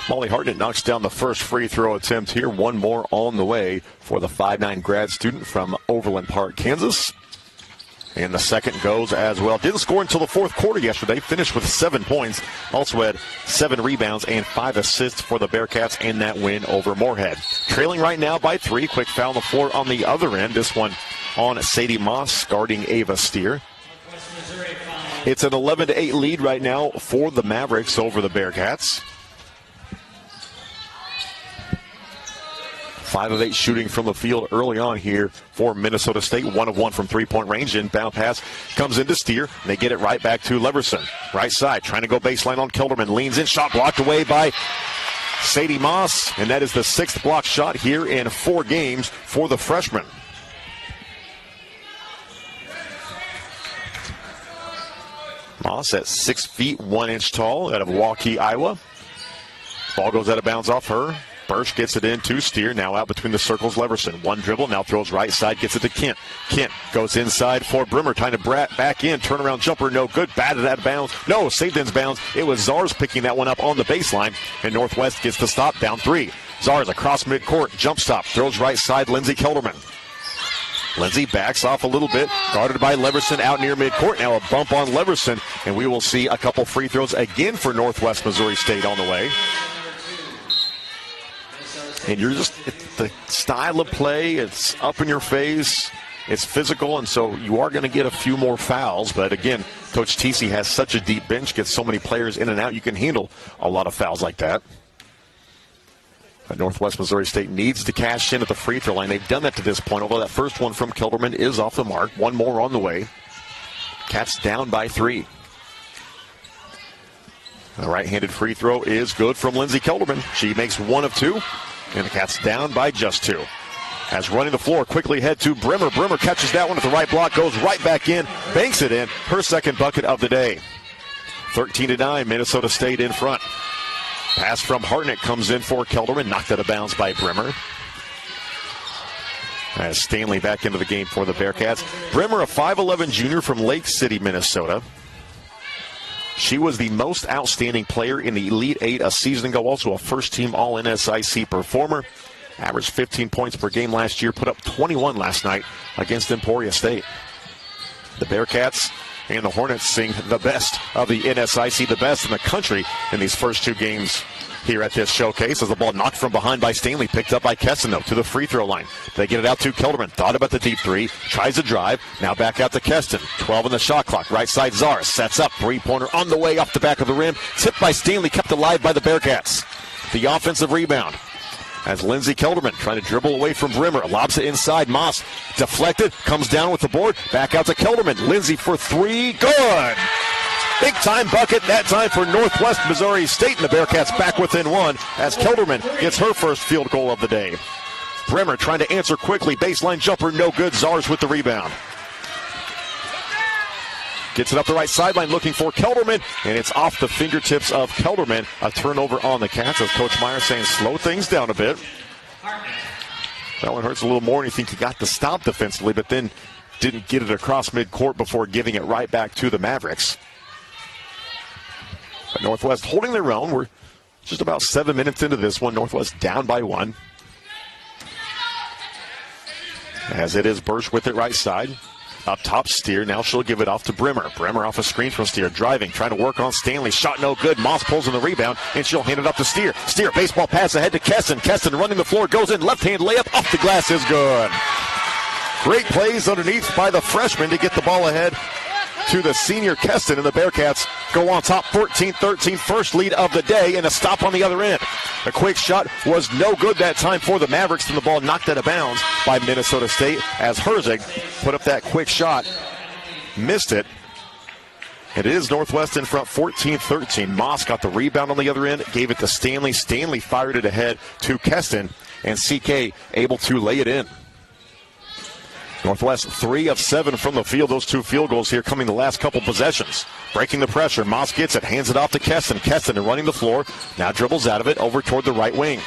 Molly Hartnett knocks down the first free throw attempt here. One more on the way for the 5'9" grad student from Overland Park, Kansas. And the second goes as well. Didn't score until the fourth quarter yesterday. Finished with 7 points. Also had 7 rebounds and 5 assists for the Bearcats in that win over Moorhead. Trailing right now by 3. Quick foul on the floor on the other end. This one on Sadie Moss guarding Ava Steer. It's an 11-8 lead right now for the Mavericks over the Bearcats. 5 of 8 shooting from the field early on here for Minnesota State. 1 of 1 from three-point range. Inbound pass comes into Steer. And they get it right back to Leverson. Right side, trying to go baseline on Kelderman. Leans in, shot blocked away by Sadie Moss. And that is the 6th block shot here in 4 games for the freshman. Moss at 6 feet 1 inch tall out of Waukee, Iowa. Ball goes out of bounds off her. Bursch gets it in to Steer. Now out between the circles, Leverson. One dribble, now throws right side, gets it to Kent. Kent goes inside for Brimmer, trying to back in. Turnaround jumper, no good. Batted out of bounds. No, saved in bounds. It was Zars picking that one up on the baseline, and Northwest gets the stop, down 3. Zars across midcourt, jump stop, throws right side, Lindsey Kelderman. Lindsey backs off a little bit, guarded by Leverson out near midcourt. Now a bump on Leverson, and we will see a couple free throws again for Northwest Missouri State on the way. And you're just, the style of play, it's up in your face, it's physical, and so you are going to get a few more fouls. But again, Coach Teesey has such a deep bench, gets so many players in and out, you can handle a lot of fouls like that. But Northwest Missouri State needs to cash in at the free throw line. They've done that to this point, although that first one from Kelderman is off the mark. One more on the way. Cats down by 3. The right-handed free throw is good from Lindsey Kelderman. She makes 1 of 2. And the Cats down by just 2. As running the floor, quickly head to Brimmer. Brimmer catches that one at the right block, goes right back in, banks it in. Her second bucket of the day. 13-9, Minnesota State in front. Pass from Hartnett comes in for Kelderman, knocked out of bounds by Brimmer. As Stanley back into the game for the Bearcats. Brimmer, a 5'11 junior from Lake City, Minnesota. She was the most outstanding player in the Elite 8 a season ago, also a first-team All-NSIC performer. Averaged 15 points per game last year, put up 21 last night against Emporia State. The Bearcats and the Hornets sing the best of the NSIC, the best in the country in these first 2 games here at this showcase, as the ball knocked from behind by Stanley, picked up by Kesson, though, to the free throw line. They get it out to Kelderman. Thought about the deep 3, tries to drive, now back out to Keston. 12 on the shot clock. Right side, Zars sets up, 3-pointer on the way off the back of the rim. Tipped by Stanley, kept alive by the Bearcats. The offensive rebound, as Lindsey Kelderman trying to dribble away from Brimmer, lobs it inside. Moss deflected, comes down with the board, back out to Kelderman. Lindsey for 3, good! Big-time bucket that time for Northwest Missouri State, and the Bearcats back within 1 as Kelderman gets her first field goal of the day. Brimmer trying to answer quickly. Baseline jumper, no good. Zars with the rebound. Gets it up the right sideline looking for Kelderman, and it's off the fingertips of Kelderman. A turnover on the Cats, as Coach Meyer saying slow things down a bit. That one hurts a little more, and you think he got the stop defensively, but then didn't get it across midcourt before giving it right back to the Mavericks. But Northwest holding their own. We're just about 7 minutes into this one. Northwest down by 1. As it is Bursch with it right side. Up top, Steer. Now she'll give it off to Brimmer. Brimmer off a screen from Steer. Driving, trying to work on Stanley. Shot no good. Moss pulls in the rebound, and she'll hand it up to Steer. Steer, baseball pass ahead to Kesson. Kesson running the floor, goes in. Left-hand layup off the glass is good. Great plays underneath by the freshman to get the ball ahead to the senior Keston, and the Bearcats go on top 14-13, first lead of the day, and a stop on the other end. A quick shot was no good that time for the Mavericks, and the ball knocked out of bounds by Minnesota State as Herzig put up that quick shot, missed it. It is Northwest in front 14-13. Moss got the rebound on the other end, gave it to Stanley. Stanley fired it ahead to Keston, and CK able to lay it in. Northwest 3 of 7 from the field. Those 2 field goals here coming the last couple possessions. Breaking the pressure. Moss gets it, hands it off to Keston. Keston running the floor. Now dribbles out of it over toward the right wing.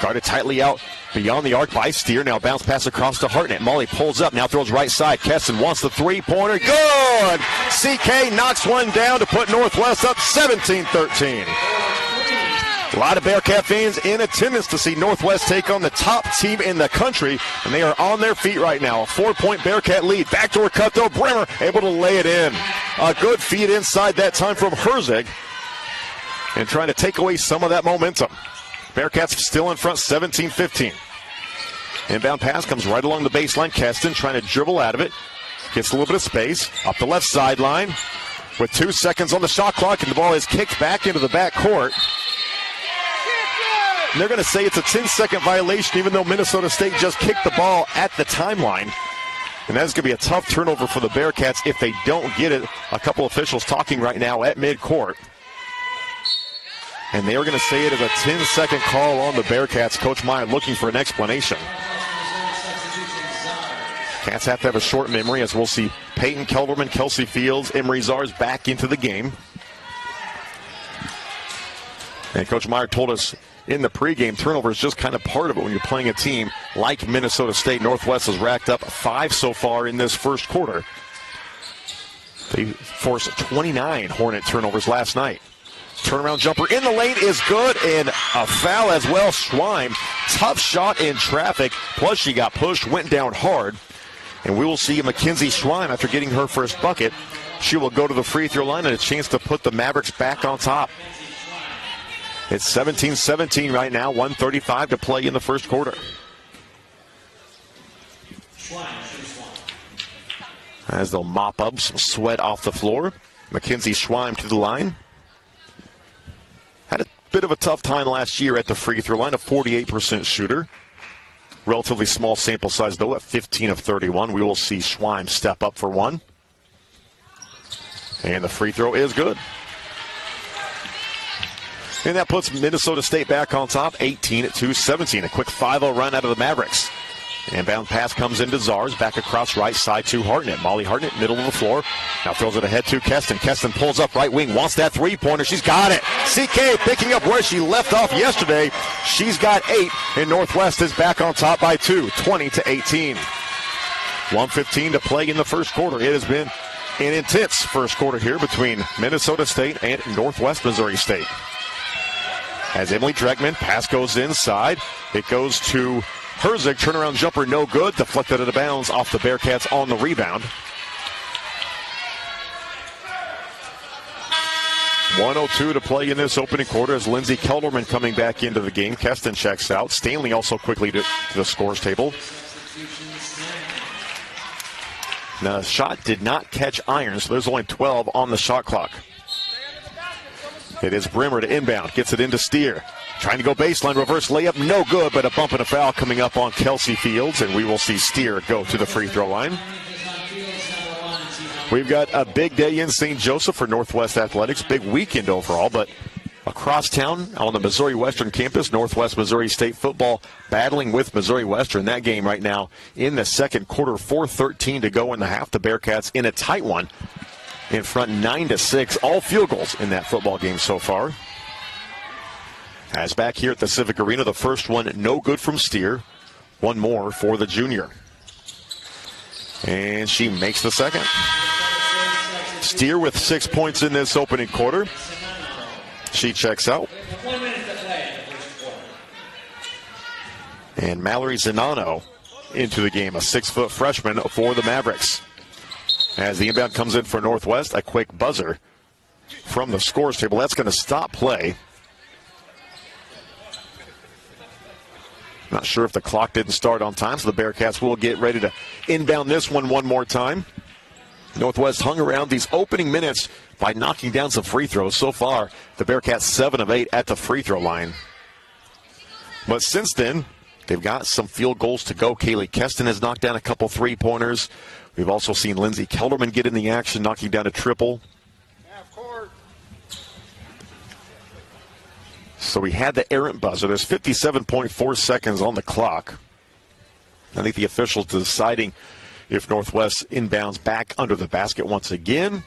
Guarded tightly out beyond the arc by Steer. Now bounce pass across to Hartnett. Molly pulls up. Now throws right side. Keston wants the 3-pointer. Good! CK knocks one down to put Northwest up 17-13. A lot of Bearcat fans in attendance to see Northwest take on the top team in the country, and they are on their feet right now. A 4-point Bearcat lead. Backdoor cut, though. Brimmer able to lay it in. A good feed inside that time from Herzig, and trying to take away some of that momentum. Bearcats still in front, 17-15. Inbound pass comes right along the baseline. Keston trying to dribble out of it. Gets a little bit of space. Up the left sideline with 2 seconds on the shot clock, and the ball is kicked back into the back court. And they're going to say it's a 10-second violation, even though Minnesota State just kicked the ball at the timeline. And that's going to be a tough turnover for the Bearcats if they don't get it. A couple officials talking right now at midcourt. And they are going to say it is a 10-second call on the Bearcats. Coach Meyer looking for an explanation. Cats have to have a short memory, as we'll see Peyton Kelderman, Kelsey Fields, Emery Zars back into the game. And Coach Meyer told us in the pregame, turnover is just kind of part of it when you're playing a team like Minnesota State. Northwest has racked up 5 so far in this first quarter. They forced 29 Hornet turnovers last night. Turnaround jumper in the lane is good, and a foul as well. Schweim, tough shot in traffic, plus she got pushed, went down hard. And we will see Mackenzie Schweim, after getting her first bucket, she will go to the free throw line and a chance to put the Mavericks back on top. It's 17-17 right now, 1:35 to play in the first quarter. As they'll mop up some sweat off the floor. Mackenzie Schweim to the line. Had a bit of a tough time last year at the free throw line, a 48% shooter. Relatively small sample size, though, at 15 of 31. We will see Schweim step up for one. And the free throw is good. And that puts Minnesota State back on top, 18-17. A quick 5-0 run out of the Mavericks. Inbound pass comes into Zars, back across right side to Hartnett. Molly Hartnett, middle of the floor. Now throws it ahead to Keston. Keston pulls up right wing, wants that three-pointer. She's got it. CK picking up where she left off yesterday. She's got 8, and Northwest is back on top by 2, 20-18. 1:15 to play in the first quarter. It has been an intense first quarter here between Minnesota State and Northwest Missouri State. As Emily Dregman, pass goes inside. It goes to Herzig, turnaround jumper no good, deflected out of bounds off the Bearcats on the rebound. 1:02 to play in this opening quarter as Lindsey Kelderman coming back into the game. Keston checks out. Stanley also quickly to the scores table. Now, the shot did not catch iron, so there's only 12 on the shot clock. It is Brimmer to inbound, gets it into Steer. Trying to go baseline, reverse layup, no good, but a bump and a foul coming up on Kelsey Fields, and we will see Steer go to the free throw line. We've got a big day in St. Joseph for Northwest Athletics, big weekend overall, but across town on the Missouri Western campus, Northwest Missouri State football battling with Missouri Western. That game right now in the second quarter, 4:13 to go in the half. The Bearcats in a tight one, in front 9-6, all field goals in that football game so far. As back here at the Civic Arena, the first one no good from Steer. One more for the junior. And she makes the second. Steer with 6 points in this opening quarter. She checks out. And Mallory Zanano into the game, a 6-foot freshman for the Mavericks. As the inbound comes in for Northwest, a quick buzzer from the scores table. That's going to stop play. Not sure if the clock didn't start on time, so the Bearcats will get ready to inbound this one more time. Northwest hung around these opening minutes by knocking down some free throws. So far, the Bearcats 7 of 8 at the free throw line. But since then, they've got some field goals to go. Kaylee Keston has knocked down a couple three-pointers. We've also seen Lindsey Kelderman get in the action, knocking down a triple. So we had the errant buzzer. There's 57.4 seconds on the clock. I think the officials deciding if Northwest inbounds back under the basket once again.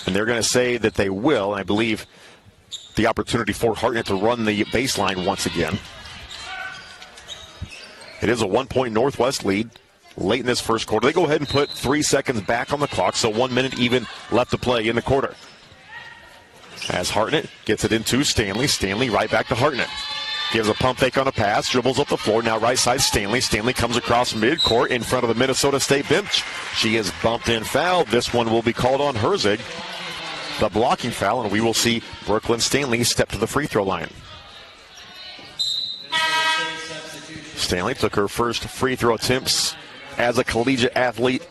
And they're going to say that they will. And I believe the opportunity for Hartnett to run the baseline once again. It is a 1-point Northwest lead late in this first quarter. They go ahead and put 3 seconds back on the clock, so 1 minute even left to play in the quarter. As Hartnett gets it into Stanley. Stanley right back to Hartnett. Gives a pump fake on a pass, dribbles up the floor. Now right side Stanley. Stanley comes across midcourt in front of the Minnesota State bench. She is bumped and fouled. This one will be called on Herzig. The blocking foul, and we will see Brooklyn Stanley step to the free throw line. Stanley took her first free throw attempts as a collegiate athlete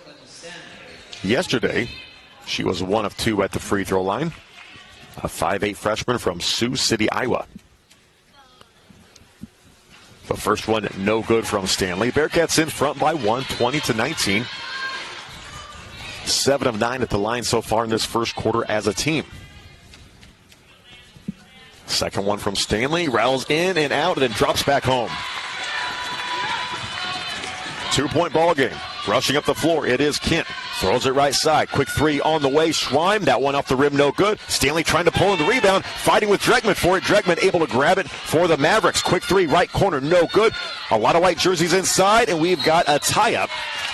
yesterday. She was 1 of 2 at the free throw line. A 5'8" freshman from Sioux City, Iowa. The first one, no good from Stanley. Bearcats in front by 1, 20-19. 7 of 9 at the line so far in this first quarter as a team. Second one from Stanley. Rattles in and out and then drops back home. 2-point ball game. Rushing up the floor, it is Kent. Throws it right side. Quick three on the way. Schweim, that one off the rim, no good. Stanley trying to pull in the rebound. Fighting with Dregman for it. Dregman able to grab it for the Mavericks. Quick three, right corner, no good. A lot of white jerseys inside, and we've got a tie-up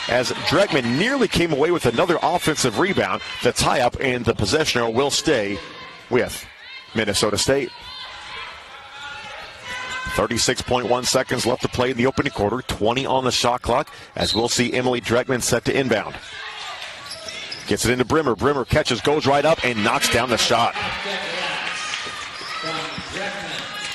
as Dregman nearly came away with another offensive rebound. The tie-up and the possession will stay with Minnesota State. 36.1 seconds left to play in the opening quarter. 20 on the shot clock as we'll see Emily Dregman set to inbound. Gets it into Brimmer. Brimmer catches, goes right up, and knocks down the shot.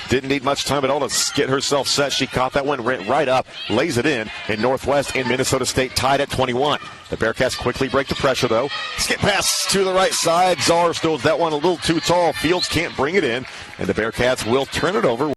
Didn't need much time at all to get herself set. She caught that one, went right up, lays it in Northwest, and Minnesota State tied at 21. The Bearcats quickly break the pressure, though. Skip pass to the right side. Czar throws that one a little too tall. Fields can't bring it in, and the Bearcats will turn it over.